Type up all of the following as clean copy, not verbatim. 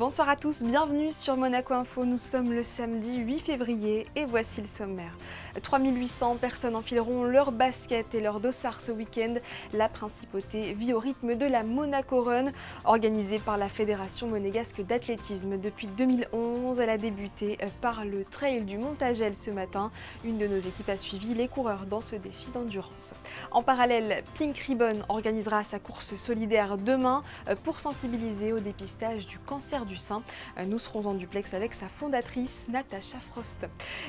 Bonsoir à tous, bienvenue sur Monaco Info. Nous sommes le samedi 8 février et voici le sommaire. 3800 personnes enfileront leur basket et leur dossard ce week-end. La principauté vit au rythme de la Monaco Run, organisée par la Fédération monégasque d'athlétisme. Depuis 2011, elle a débuté par le trail du Montagel ce matin. Une de nos équipes a suivi les coureurs dans ce défi d'endurance. En parallèle, Pink Ribbon organisera sa course solidaire demain pour sensibiliser au dépistage du cancer du sein. Nous serons en duplex avec sa fondatrice Natacha Frost.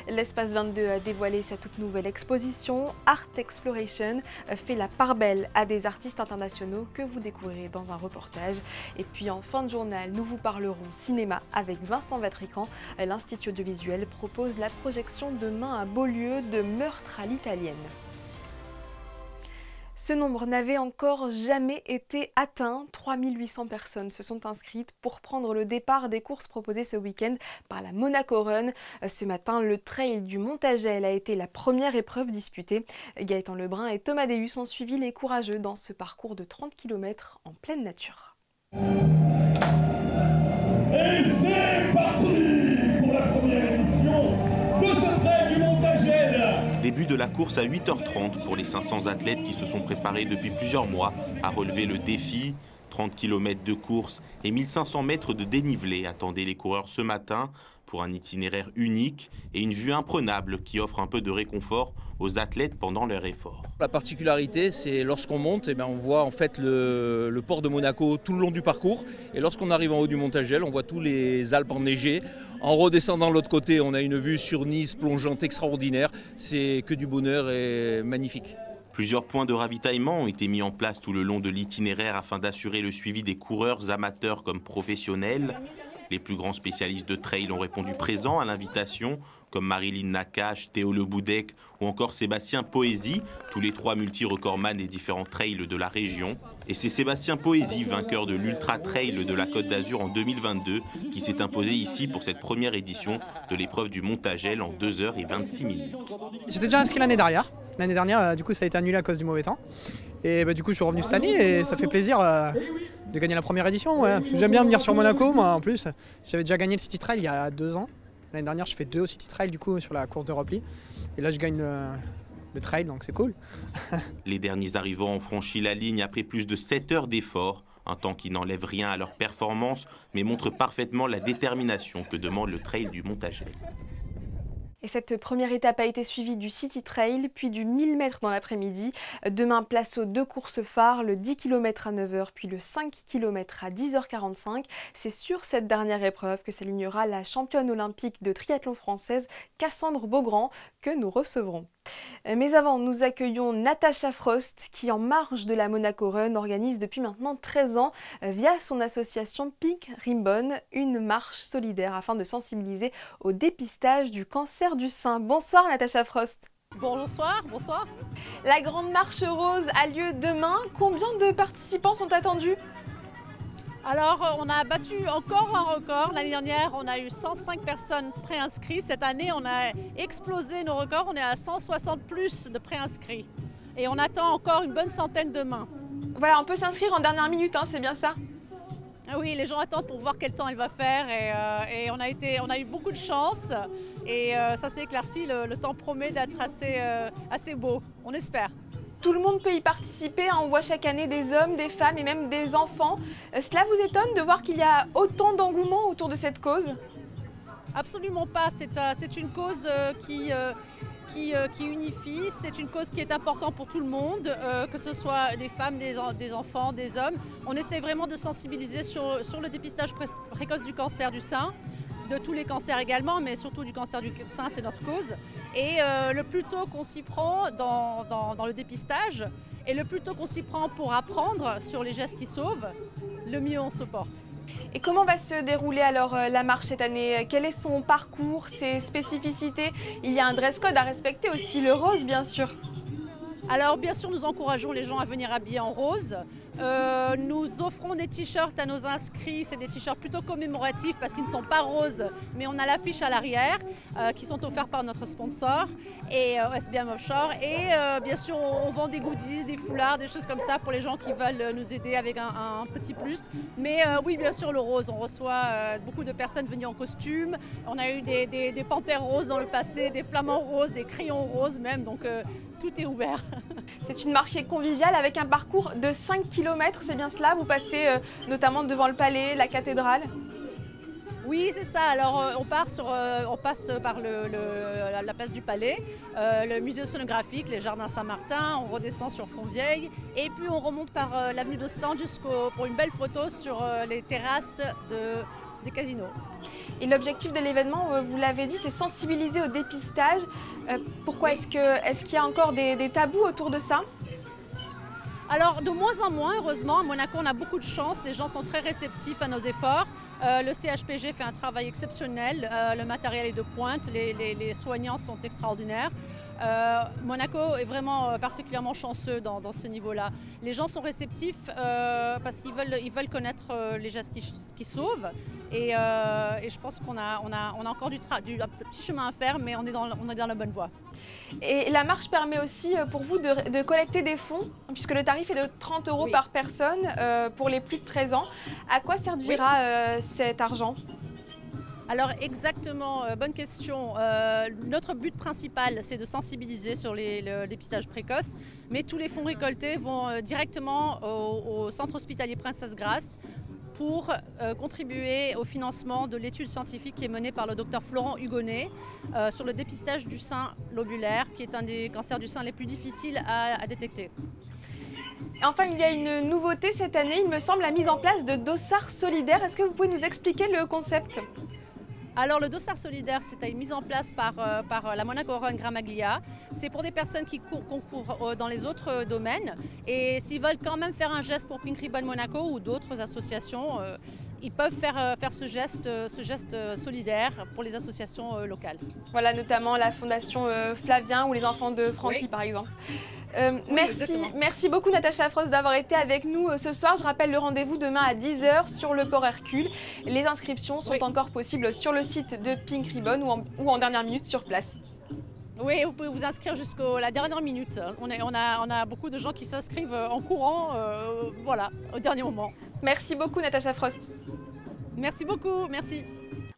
L'Espace 22 a dévoilé sa toute nouvelle exposition Art Exploration, fait la part belle à des artistes internationaux que vous découvrirez dans un reportage. Et puis en fin de journal, nous vous parlerons cinéma avec Vincent Vatrican. L'Institut audiovisuel propose la projection demain à Beaulieu de Meurtre à l'italienne. Ce nombre n'avait encore jamais été atteint. 3800 personnes se sont inscrites pour prendre le départ des courses proposées ce week-end par la Monaco Run. Ce matin, le trail du Montagel a été la première épreuve disputée. Gaëtan Lebrun et Thomas Deus ont suivi les courageux dans ce parcours de 30 km en pleine nature. Et c'est parti pour la première édition de ce trail du Montagel. Début de la course à 8h30 pour les 500 athlètes qui se sont préparés depuis plusieurs mois à relever le défi. 30 km de course et 1500 mètres de dénivelé attendaient les coureurs ce matin pour un itinéraire unique et une vue imprenable qui offre un peu de réconfort aux athlètes pendant leur effort. La particularité, c'est lorsqu'on monte, on voit en fait le port de Monaco tout le long du parcours. Et lorsqu'on arrive en haut du Montagel, on voit tous les Alpes enneigées. En redescendant de l'autre côté, on a une vue sur Nice plongeante extraordinaire. C'est que du bonheur et magnifique. Plusieurs points de ravitaillement ont été mis en place tout le long de l'itinéraire afin d'assurer le suivi des coureurs amateurs comme professionnels. Les plus grands spécialistes de trail ont répondu présents à l'invitation, comme Marilyn Nakache, Théo Le Boudec ou encore Sébastien Poésie, tous les trois multi-recordman des différents trails de la région. Et c'est Sébastien Poésie, vainqueur de l'Ultra Trail de la Côte d'Azur en 2022, qui s'est imposé ici pour cette première édition de l'épreuve du Montagel en 2h26. J'étais déjà inscrit l'année dernière. L'année dernière, du coup, ça a été annulé à cause du mauvais temps. Et du coup, je suis revenu cette année et ça fait plaisir de gagner la première édition. Ouais. J'aime bien venir sur Monaco, moi, en plus. J'avais déjà gagné le City Trail il y a 2 ans. L'année dernière, je fais 2 au City Trail, du coup, sur la course de repli. Et là, je gagne le trail, donc c'est cool. Les derniers arrivants ont franchi la ligne après plus de 7 heures d'effort. Un temps qui n'enlève rien à leur performance, mais montre parfaitement la détermination que demande le trail du Montagel. Et cette première étape a été suivie du City Trail, puis du 1000 mètres dans l'après-midi. Demain, place aux 2 courses phares, le 10 km à 9h, puis le 5 km à 10h45. C'est sur cette dernière épreuve que s'alignera la championne olympique de triathlon française, Cassandre Beaugrand, que nous recevrons. Mais avant, nous accueillons Natacha Frost, qui en marge de la Monaco Run organise depuis maintenant 13 ans, via son association Pink Ribbon, une marche solidaire afin de sensibiliser au dépistage du cancer du sein. Bonsoir Natacha Frost. Bonsoir, bonsoir. La grande marche rose a lieu demain. Combien de participants sont attendus ? Alors, on a battu encore un record. L'année dernière, on a eu 105 personnes préinscrites. Cette année, on a explosé nos records. On est à 160 plus de préinscrits. Et on attend encore une bonne centaine demain. Voilà, on peut s'inscrire en dernière minute, hein, c'est bien ça ? Oui, les gens attendent pour voir quel temps il va faire. Et on a eu beaucoup de chance. Et ça s'est éclairci. Le temps promet d'être assez beau. On espère. Tout le monde peut y participer, on voit chaque année des hommes, des femmes et même des enfants. Cela vous étonne de voir qu'il y a autant d'engouement autour de cette cause ? Absolument pas, c'est une cause qui unifie, c'est une cause qui est importante pour tout le monde, que ce soit des femmes, des enfants, des hommes. On essaie vraiment de sensibiliser sur le dépistage précoce du cancer du sein, de tous les cancers également, mais surtout du cancer du sein, c'est notre cause. Et le plus tôt qu'on s'y prend dans le dépistage, et le plus tôt qu'on s'y prend pour apprendre sur les gestes qui sauvent, le mieux on se porte. Et comment va se dérouler alors la marche cette année? Quel est son parcours, ses spécificités? Il y a un dress code à respecter aussi, le rose bien sûr. Alors bien sûr, nous encourageons les gens à venir habillés en rose. Nous offrons des t-shirts à nos inscrits, c'est des t-shirts plutôt commémoratifs parce qu'ils ne sont pas roses, mais on a l'affiche à l'arrière qui sont offerts par notre sponsor et SBM Offshore. Et bien sûr, on vend des goodies, des foulards, des choses comme ça pour les gens qui veulent nous aider avec un petit plus. Mais oui, bien sûr, le rose, on reçoit beaucoup de personnes venues en costume. On a eu des panthères roses dans le passé, des flamants roses, des crayons roses même, donc tout est ouvert. C'est une marché conviviale avec un parcours de 5 km, c'est bien cela? Vous passez notamment devant le palais, la cathédrale? Oui, c'est ça. Alors, on passe par la place du Palais, le musée océanographique, les jardins Saint-Martin, on redescend sur Fontvieille et puis on remonte par l'avenue d'Ostende pour une belle photo sur les terrasses des casinos. Et l'objectif de l'événement, vous l'avez dit, c'est sensibiliser au dépistage. Pourquoi? Est-ce qu'il y a encore des tabous autour de ça? Alors, de moins en moins, heureusement, à Monaco, on a beaucoup de chance. Les gens sont très réceptifs à nos efforts. Le CHPG fait un travail exceptionnel. Le matériel est de pointe. Les soignants sont extraordinaires. Monaco est vraiment particulièrement chanceux dans ce niveau-là. Les gens sont réceptifs parce qu'ils veulent connaître les gestes qui sauvent. Et je pense qu'on a encore un petit chemin à faire, mais on est dans la bonne voie. Et la marche permet aussi pour vous de collecter des fonds, puisque le tarif est de 30 € par personne pour les plus de 13 ans. À quoi servira cet argent? Alors exactement, bonne question. Notre but principal, c'est de sensibiliser sur le dépistage précoce, mais tous les fonds récoltés vont directement au centre hospitalier Princesse Grace pour contribuer au financement de l'étude scientifique qui est menée par le docteur Florent Hugonnet sur le dépistage du sein lobulaire, qui est un des cancers du sein les plus difficiles à détecter. Enfin, il y a une nouveauté cette année, il me semble, la mise en place de dossards solidaires. Est-ce que vous pouvez nous expliquer le concept? Alors le dossard solidaire, c'est une mise en place par la Monaco Run Gramaglia. C'est pour des personnes qui concourent dans les autres domaines. Et s'ils veulent quand même faire un geste pour Pink Ribbon Monaco ou d'autres associations, ils peuvent faire ce geste solidaire pour les associations locales. Voilà, notamment la Fondation Flavien ou les enfants de Francky par exemple. Merci beaucoup Natacha Frost d'avoir été avec nous ce soir. Je rappelle le rendez-vous demain à 10 h sur le port Hercule. Les inscriptions sont encore possibles sur le site de Pink Ribbon ou en dernière minute sur place. Oui, vous pouvez vous inscrire jusqu'à la dernière minute. On a beaucoup de gens qui s'inscrivent en courant, voilà, au dernier moment. Merci beaucoup Natacha Frost. Merci beaucoup, merci.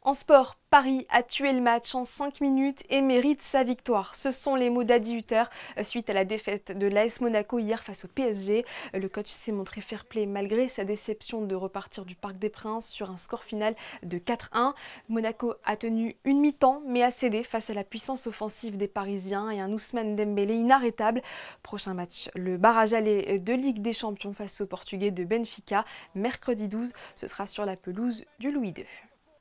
En sport, Paris a tué le match en 5 minutes et mérite sa victoire. Ce sont les mots d'Adi Hutter suite à la défaite de l'AS Monaco hier face au PSG. Le coach s'est montré fair-play malgré sa déception de repartir du Parc des Princes sur un score final de 4-1. Monaco a tenu une mi-temps mais a cédé face à la puissance offensive des Parisiens et un Ousmane Dembélé inarrêtable. Prochain match, le barrage aller de Ligue des Champions face aux Portugais de Benfica. Mercredi 12, ce sera sur la pelouse du Louis II.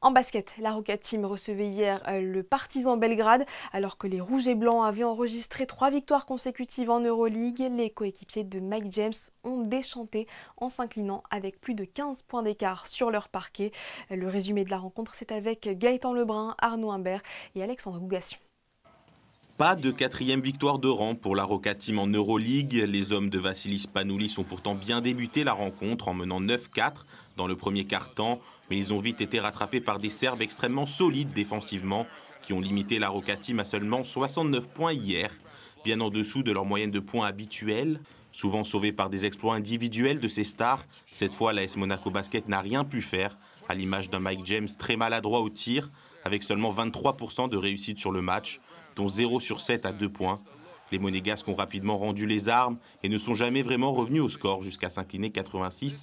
En basket, la Roca Team recevait hier le Partizan Belgrade. Alors que les Rouges et Blancs avaient enregistré 3 victoires consécutives en Euroleague, les coéquipiers de Mike James ont déchanté en s'inclinant avec plus de 15 points d'écart sur leur parquet. Le résumé de la rencontre, c'est avec Gaëtan Lebrun, Arnaud Imbert et Alexandre Gougassion. Pas de 4e victoire de rang pour la Roca Team en Euroleague. Les hommes de Vassilis Panoulis ont pourtant bien débuté la rencontre en menant 9-4 dans le premier quart-temps. Mais ils ont vite été rattrapés par des Serbes extrêmement solides défensivement qui ont limité la Roca Team à seulement 69 points hier, bien en dessous de leur moyenne de points habituelle. Souvent sauvés par des exploits individuels de ces stars, cette fois l'AS Monaco Basket n'a rien pu faire, à l'image d'un Mike James très maladroit au tir, avec seulement 23% de réussite sur le match, dont 0 sur 7 à 2 points. Les Monégasques ont rapidement rendu les armes et ne sont jamais vraiment revenus au score jusqu'à s'incliner 86-69.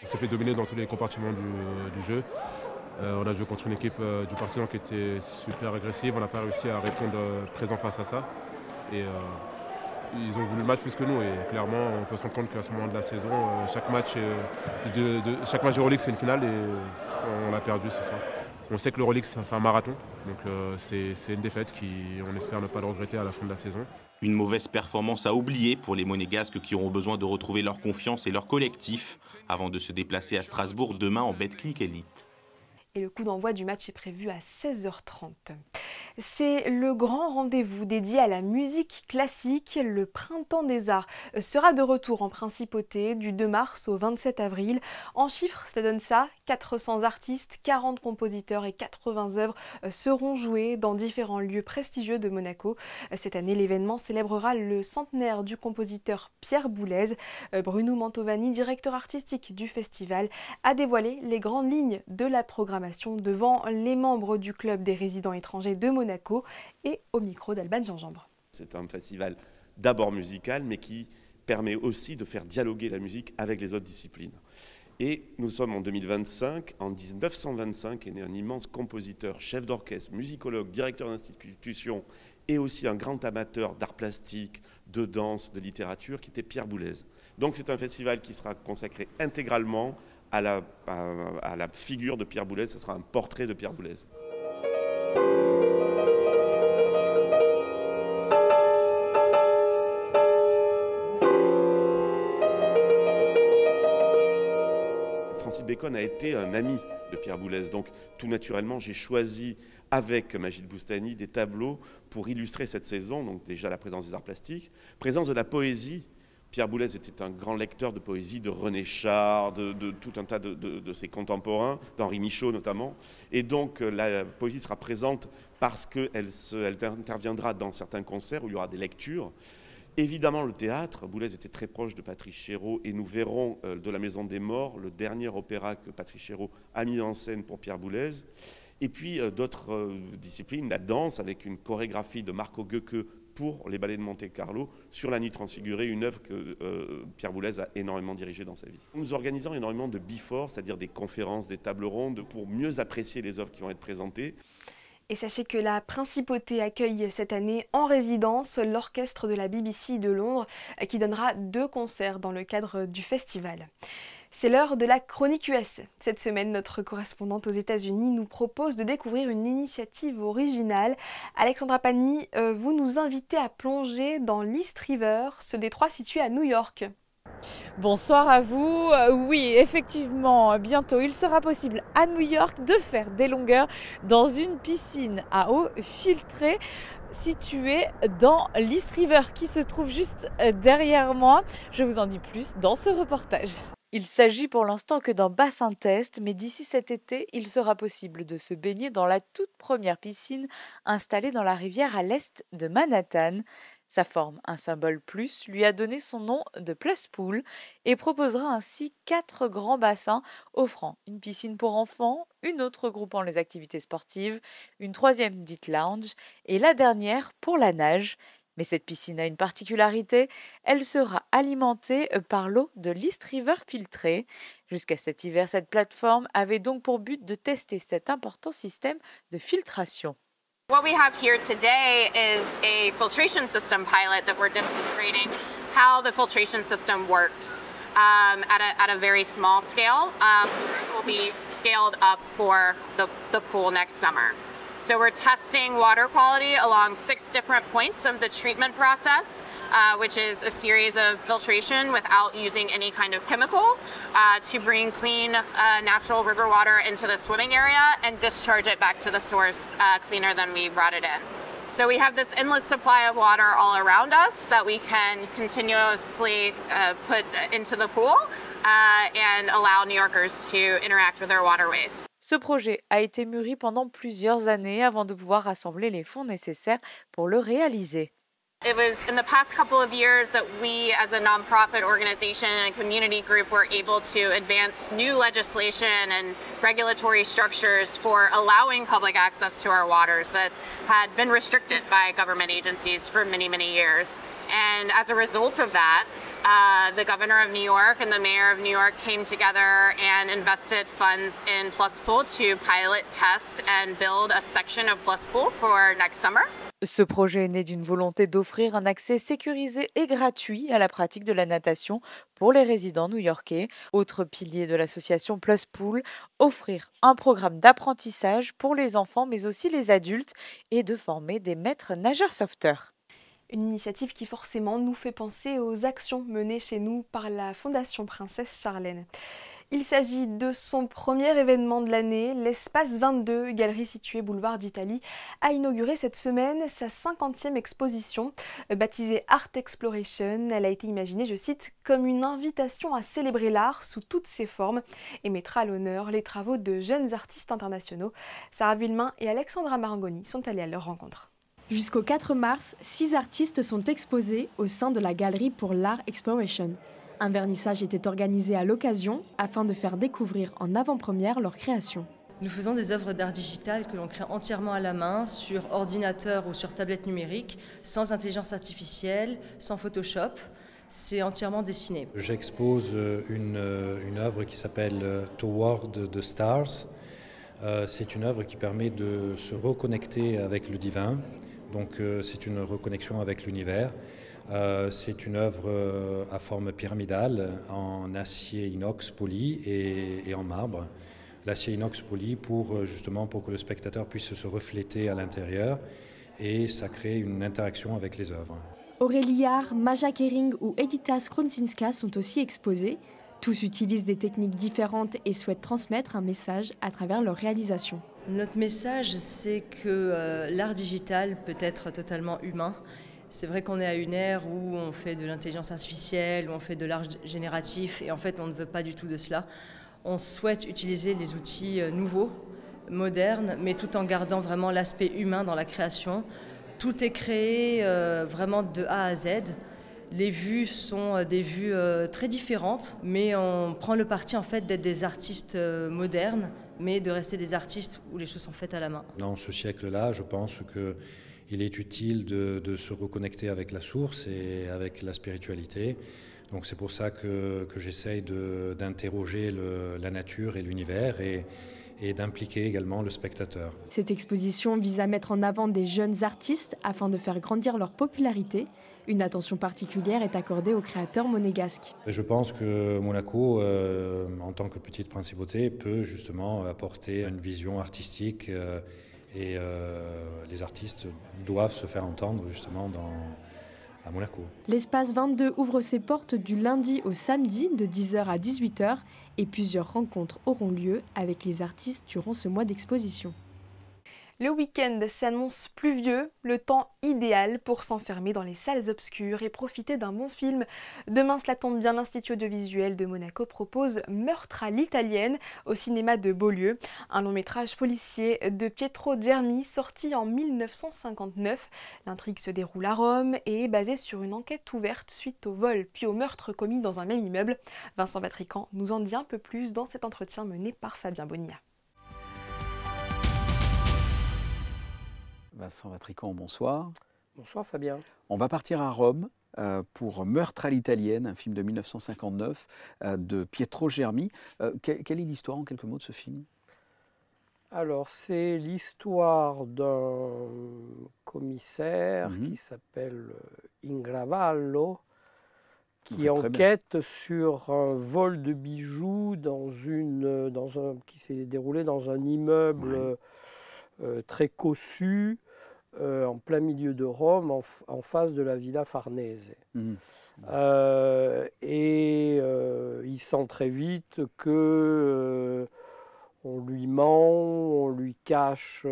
On s'est fait dominer dans tous les compartiments du jeu. On a joué contre une équipe du Partizan qui était super agressive. On n'a pas réussi à répondre présent face à ça. Et ils ont voulu le match plus que nous. Et clairement, on peut se rendre compte qu'à ce moment de la saison, chaque match Euroleague, c'est une finale et on l'a perdu ce soir. On sait que l'Euroleague, c'est un marathon. Donc c'est une défaite on espère ne pas le regretter à la fin de la saison. Une mauvaise performance à oublier pour les Monégasques qui auront besoin de retrouver leur confiance et leur collectif avant de se déplacer à Strasbourg demain en Betclic Elite. Et le coup d'envoi du match est prévu à 16 h 30. C'est le grand rendez-vous dédié à la musique classique. Le Printemps des Arts sera de retour en Principauté du 2 mars au 27 avril. En chiffres, cela donne ça, 400 artistes, 40 compositeurs et 80 œuvres seront jouées dans différents lieux prestigieux de Monaco. Cette année, l'événement célébrera le centenaire du compositeur Pierre Boulez. Bruno Mantovani, directeur artistique du festival, a dévoilé les grandes lignes de la programmation devant les membres du club des résidents étrangers de Monaco et au micro d'Alban Gingembre. C'est un festival d'abord musical, mais qui permet aussi de faire dialoguer la musique avec les autres disciplines. Et nous sommes en 2025. En 1925 est né un immense compositeur, chef d'orchestre, musicologue, directeur d'institution et aussi un grand amateur d'art plastique, de danse, de littérature, qui était Pierre Boulez. Donc c'est un festival qui sera consacré intégralement à la figure de Pierre Boulez. Ce sera un portrait de Pierre Boulez. Francis Bacon a été un ami de Pierre Boulez, donc tout naturellement j'ai choisi avec Majid Boustani des tableaux pour illustrer cette saison, donc déjà la présence des arts plastiques, présence de la poésie. Pierre Boulez était un grand lecteur de poésie, de René Char, de tout un tas de ses contemporains, d'Henri Michaud notamment, et donc la poésie sera présente parce qu'elle interviendra dans certains concerts où il y aura des lectures. Évidemment, le théâtre, Boulez était très proche de Patrice Chéreau et nous verrons de la Maison des Morts, le dernier opéra que Patrice Chéreau a mis en scène pour Pierre Boulez. Et puis d'autres disciplines, la danse avec une chorégraphie de Marco Goecke pour les ballets de Monte-Carlo sur La Nuit transfigurée, une œuvre que Pierre Boulez a énormément dirigée dans sa vie. Nous organisons énormément de before, c'est-à-dire des conférences, des tables rondes pour mieux apprécier les œuvres qui vont être présentées. Et sachez que la Principauté accueille cette année en résidence l'orchestre de la BBC de Londres qui donnera 2 concerts dans le cadre du festival. C'est l'heure de la chronique US. Cette semaine, notre correspondante aux États-Unis nous propose de découvrir une initiative originale. Alexandra Pani, vous nous invitez à plonger dans l'East River, ce détroit situé à New York. Bonsoir à vous. Oui, effectivement, bientôt il sera possible à New York de faire des longueurs dans une piscine à eau filtrée située dans l'East River qui se trouve juste derrière moi. Je vous en dis plus dans ce reportage. Il s'agit pour l'instant que d'un bassin test, mais d'ici cet été, il sera possible de se baigner dans la toute première piscine installée dans la rivière à l'est de Manhattan. Sa forme, un symbole plus, lui a donné son nom de Plus Pool et proposera ainsi 4 grands bassins offrant une piscine pour enfants, une autre regroupant les activités sportives, une 3e dite lounge et la dernière pour la nage. Mais cette piscine a une particularité, elle sera alimentée par l'eau de l'East River filtrée. Jusqu'à cet hiver, cette plateforme avait donc pour but de tester cet important système de filtration. What we have here today is a filtration system pilot that we're demonstrating how the filtration system works at a very small scale. This will be scaled up for the pool next summer. So we're testing water quality along 6 different points of the treatment process, which is a series of filtration without using any kind of chemical to bring clean natural river water into the swimming area and discharge it back to the source cleaner than we brought it in. So we have this endless supply of water all around us that we can continuously put into the pool and allow New Yorkers to interact with their waterways. Ce projet a été mûri pendant plusieurs années avant de pouvoir rassembler les fonds nécessaires pour le réaliser. It was in the past couple of years that we, as a nonprofit organization and community group, were able to advance new legislation and regulatory structures for allowing public access to our waters that had been restricted by government agencies for many, many years. And as a result of that, the governor of New York and the mayor of New York came together and invested funds in Plus Pool to pilot, test, and build a section of Plus Pool for next summer. Ce projet est né d'une volonté d'offrir un accès sécurisé et gratuit à la pratique de la natation pour les résidents new-yorkais. Autre pilier de l'association Plus Pool, offrir un programme d'apprentissage pour les enfants mais aussi les adultes et de former des maîtres nageurs sauveteurs. Une initiative qui forcément nous fait penser aux actions menées chez nous par la Fondation Princesse Charlène. Il s'agit de son premier événement de l'année. L'Espace 22, galerie située boulevard d'Italie, a inauguré cette semaine sa 50e exposition. Baptisée Art Exploration, elle a été imaginée, je cite, comme une invitation à célébrer l'art sous toutes ses formes et mettra à l'honneur les travaux de jeunes artistes internationaux. Sarah Villemain et Alexandra Marangoni sont allées à leur rencontre. Jusqu'au 4 mars, 6 artistes sont exposés au sein de la galerie pour l'Art Exploration. Un vernissage était organisé à l'occasion afin de faire découvrir en avant-première leurs créations. Nous faisons des œuvres d'art digital que l'on crée entièrement à la main, sur ordinateur ou sur tablette numérique, sans intelligence artificielle, sans Photoshop. C'est entièrement dessiné. J'expose une œuvre qui s'appelle Toward the Stars. C'est une œuvre qui permet de se reconnecter avec le divin. Donc c'est une reconnexion avec l'univers. C'est une œuvre à forme pyramidale en acier inox poli et en marbre. L'acier inox poli justement pour que le spectateur puisse se refléter à l'intérieur et ça crée une interaction avec les œuvres. Aurélie Yard, Maja Kering ou Edita Skronczynska sont aussi exposés. Tous utilisent des techniques différentes et souhaitent transmettre un message à travers leur réalisation. Notre message, c'est que l'art digital peut être totalement humain. C'est vrai qu'on est à une ère où on fait de l'intelligence artificielle, où on fait de l'art génératif, et en fait on ne veut pas du tout de cela. On souhaite utiliser des outils nouveaux, modernes, mais tout en gardant vraiment l'aspect humain dans la création. Tout est créé vraiment de A à Z. Les vues sont des vues très différentes, mais on prend le parti en fait d'être des artistes modernes, mais de rester des artistes où les choses sont faites à la main. Dans ce siècle-là, je pense qu'il est utile de se reconnecter avec la source et avec la spiritualité. Donc c'est pour ça que j'essaye d'interroger la nature et l'univers et d'impliquer également le spectateur. Cette exposition vise à mettre en avant des jeunes artistes afin de faire grandir leur popularité. Une attention particulière est accordée aux créateurs monégasques. Je pense que Monaco, en tant que petite principauté, peut justement apporter une vision artistique et les artistes doivent se faire entendre justement à Monaco. L'Espace 22 ouvre ses portes du lundi au samedi de 10h à 18h et plusieurs rencontres auront lieu avec les artistes durant ce mois d'exposition. Le week-end s'annonce pluvieux, le temps idéal pour s'enfermer dans les salles obscures et profiter d'un bon film. Demain, cela tombe bien, l'Institut audiovisuel de Monaco propose Meurtre à l'italienne au cinéma de Beaulieu, un long métrage policier de Pietro Germi sorti en 1959. L'intrigue se déroule à Rome et est basée sur une enquête ouverte suite au vol puis au meurtre commis dans un même immeuble. Vincent Vatrican nous en dit un peu plus dans cet entretien mené par Fabien Bonilla. Vincent Vatrican, bonsoir. Bonsoir Fabien. On va partir à Rome pour Meurtre à l'italienne, un film de 1959 de Pietro Germi. Quelle est l'histoire en quelques mots de ce film? Alors c'est l'histoire d'un commissaire qui s'appelle Ingravallo, qui enquête sur un vol de bijoux qui s'est déroulé dans un immeuble très cossu, en plein milieu de Rome, en face de la Villa Farnese. Il sent très vite que on lui ment, on lui cache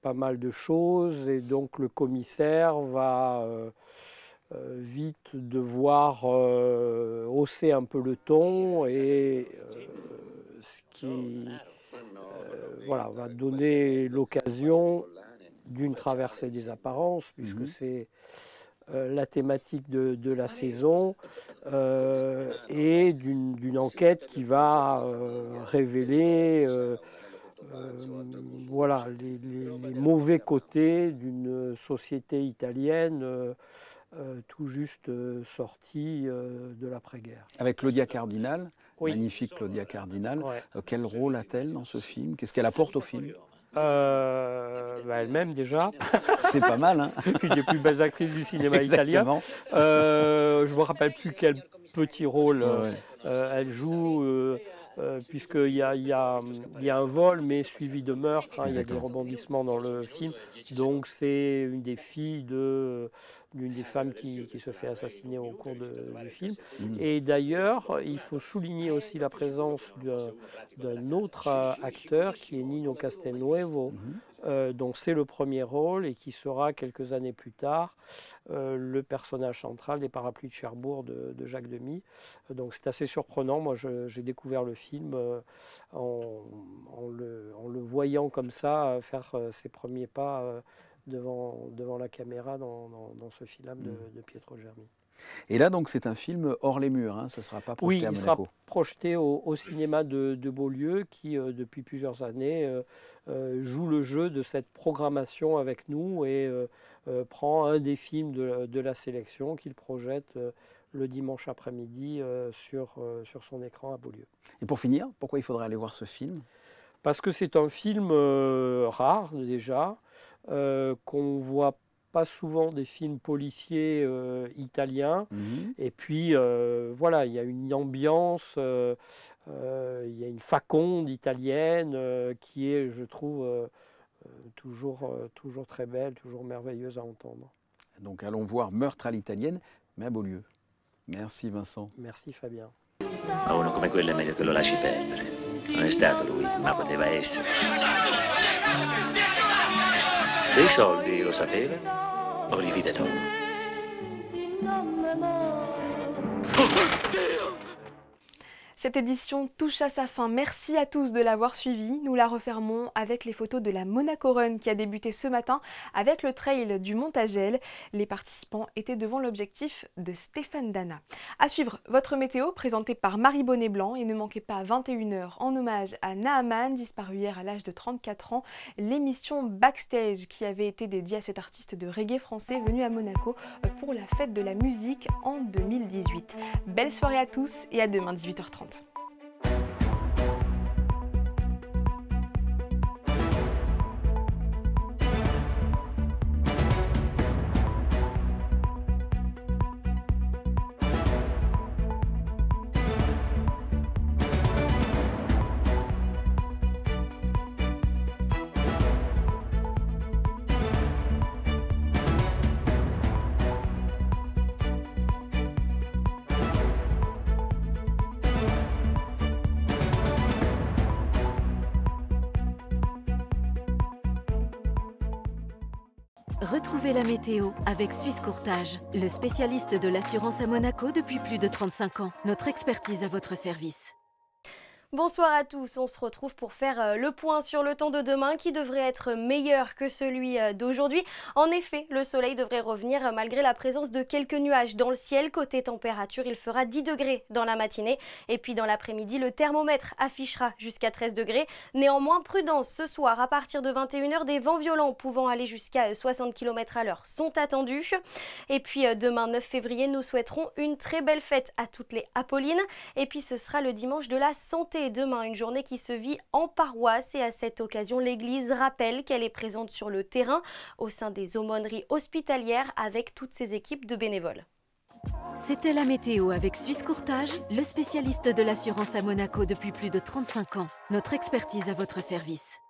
pas mal de choses, et donc le commissaire va vite devoir hausser un peu le ton, et ce qui va donner l'occasion d'une traversée des apparences, puisque c'est la thématique de la saison, et d'une enquête qui va révéler les mauvais côtés d'une société italienne tout juste sortie de l'après-guerre. Avec Claudia Cardinal, magnifique Claudia Cardinal. Quel rôle a-t-elle dans ce film? Qu'est-ce qu'elle apporte au film? Elle-même déjà. C'est pas mal, hein. Une des plus belles actrices du cinéma italien. Je ne me rappelle plus quel petit rôle elle joue, puisqu'il y a un vol, mais suivi de meurtre. Il y a des rebondissements dans le film. Donc c'est une des filles de d'une des femmes qui se fait assassiner au cours du film. Et d'ailleurs, il faut souligner aussi la présence d'un autre acteur qui est Nino Castelnuovo. Donc c'est le premier rôle et qui sera quelques années plus tard le personnage central des Parapluies de Cherbourg de Jacques Demy. Donc c'est assez surprenant. Moi j'ai découvert le film en le voyant comme ça faire ses premiers pas devant la caméra dans ce film de Pietro Germi. Et là, donc, c'est un film hors les murs, hein, ça ne sera pas projeté à Monaco. Oui, il sera projeté au cinéma de Beaulieu qui, depuis plusieurs années, joue le jeu de cette programmation avec nous et prend un des films de la sélection qu'il projette le dimanche après-midi sur son écran à Beaulieu. Et pour finir, pourquoi il faudrait aller voir ce film? Parce que c'est un film rare déjà, qu'on voit pas souvent des films policiers italiens. Et puis voilà, il y a une ambiance, il y a une faconde italienne qui est, je trouve, toujours très belle, toujours merveilleuse à entendre. Donc allons voir Meurtre à l'italienne, mais à Beaulieu. Merci Vincent. Merci Fabien. Ma uno come quello è meglio che lo lasci perdere. Non è stato lui, ma poteva essere. Dei soldi lo sapeva o li vide dopo? Cette édition touche à sa fin. Merci à tous de l'avoir suivi. Nous la refermons avec les photos de la Monaco Run qui a débuté ce matin avec le trail du Montagel. Les participants étaient devant l'objectif de Stéphane Dana. À suivre, votre météo présentée par Marie Bonnet-Blanc et ne manquez pas à 21 h en hommage à Naaman, disparu hier à l'âge de 34 ans, l'émission Backstage qui avait été dédiée à cet artiste de reggae français venu à Monaco pour la fête de la musique en 2018. Belle soirée à tous et à demain 18 h 30. Retrouvez la météo avec Suisse Courtage, le spécialiste de l'assurance à Monaco depuis plus de 35 ans. Notre expertise à votre service. Bonsoir à tous, on se retrouve pour faire le point sur le temps de demain qui devrait être meilleur que celui d'aujourd'hui. En effet, le soleil devrait revenir malgré la présence de quelques nuages dans le ciel. Côté température, il fera 10 degrés dans la matinée et puis dans l'après-midi, le thermomètre affichera jusqu'à 13 degrés. Néanmoins, prudence, ce soir à partir de 21 h, des vents violents pouvant aller jusqu'à 60 km à l'heure sont attendus. Et puis demain 9 février, nous souhaiterons une très belle fête à toutes les Apollines. Et puis ce sera le dimanche de la santé. Demain, une journée qui se vit en paroisse et à cette occasion, l'Église rappelle qu'elle est présente sur le terrain au sein des aumôneries hospitalières avec toutes ses équipes de bénévoles. C'était la météo avec Suisse Courtage, le spécialiste de l'assurance à Monaco depuis plus de 35 ans. Notre expertise à votre service.